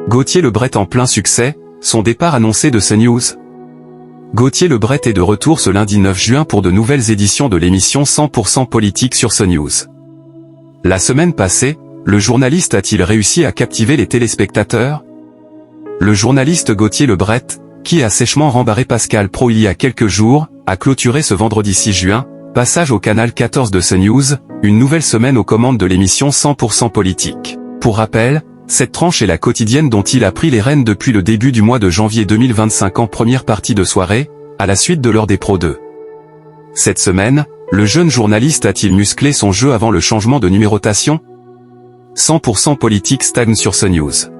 Gauthier Lebret en plein succès, son départ annoncé de CNews. Gauthier Lebret est de retour ce lundi 9 juin pour de nouvelles éditions de l'émission 100% politique sur CNews. La semaine passée, le journaliste a-t-il réussi à captiver les téléspectateurs? Le journaliste Gauthier Lebret, qui a sèchement rembarré Pascal Praud il y a quelques jours, a clôturé ce vendredi 6 juin, passage au canal 14 de CNews, une nouvelle semaine aux commandes de l'émission 100% politique. Pour rappel, cette tranche est la quotidienne dont il a pris les rênes depuis le début du mois de janvier 2025 en première partie de soirée, à la suite de l'heure des Pro 2. Cette semaine, le jeune journaliste a-t-il musclé son jeu avant le changement de numérotation? 100% politique stagne sur CNews.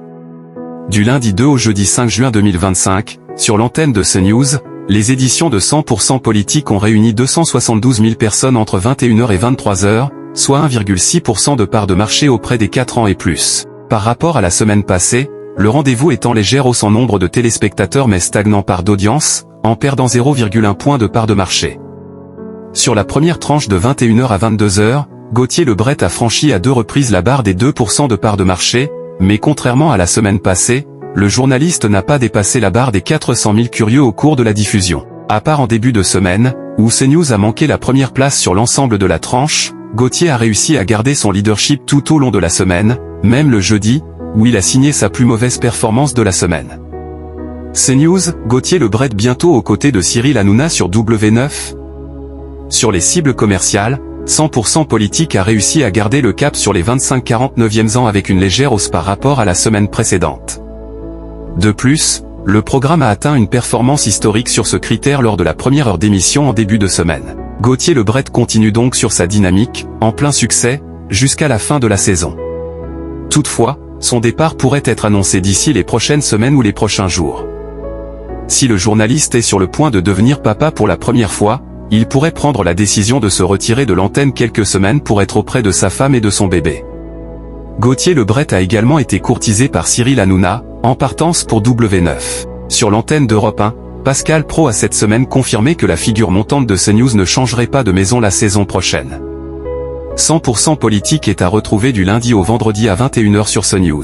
Du lundi 2 au jeudi 5 juin 2025, sur l'antenne de CNews, les éditions de 100% politique ont réuni 272 000 personnes entre 21h et 23h, soit 1,6% de part de marché auprès des 4 ans et plus. Par rapport à la semaine passée, le rendez-vous étant légère hausse en nombre de téléspectateurs mais stagnant part d'audience, en perdant 0,1 point de part de marché. Sur la première tranche de 21h à 22h, Gauthier Lebret a franchi à 2 reprises la barre des 2% de part de marché, mais contrairement à la semaine passée, le journaliste n'a pas dépassé la barre des 400 000 curieux au cours de la diffusion. À part en début de semaine, où CNews a manqué la première place sur l'ensemble de la tranche, Gauthier a réussi à garder son leadership tout au long de la semaine, même le jeudi, où il a signé sa plus mauvaise performance de la semaine. CNews, Gauthier Lebret bientôt aux côtés de Cyril Hanouna sur W9. Sur les cibles commerciales, 100% politique a réussi à garder le cap sur les 25-49e ans avec une légère hausse par rapport à la semaine précédente. De plus, le programme a atteint une performance historique sur ce critère lors de la première heure d'émission en début de semaine. Gauthier Lebret continue donc sur sa dynamique, en plein succès, jusqu'à la fin de la saison. Toutefois, son départ pourrait être annoncé d'ici les prochaines semaines ou les prochains jours. Si le journaliste est sur le point de devenir papa pour la première fois, il pourrait prendre la décision de se retirer de l'antenne quelques semaines pour être auprès de sa femme et de son bébé. Gauthier Lebret a également été courtisé par Cyril Hanouna, en partance pour W9. Sur l'antenne d'Europe 1, Pascal Praud a cette semaine confirmé que la figure montante de CNews ne changerait pas de maison la saison prochaine. 100% politique est à retrouver du lundi au vendredi à 21h sur CNews.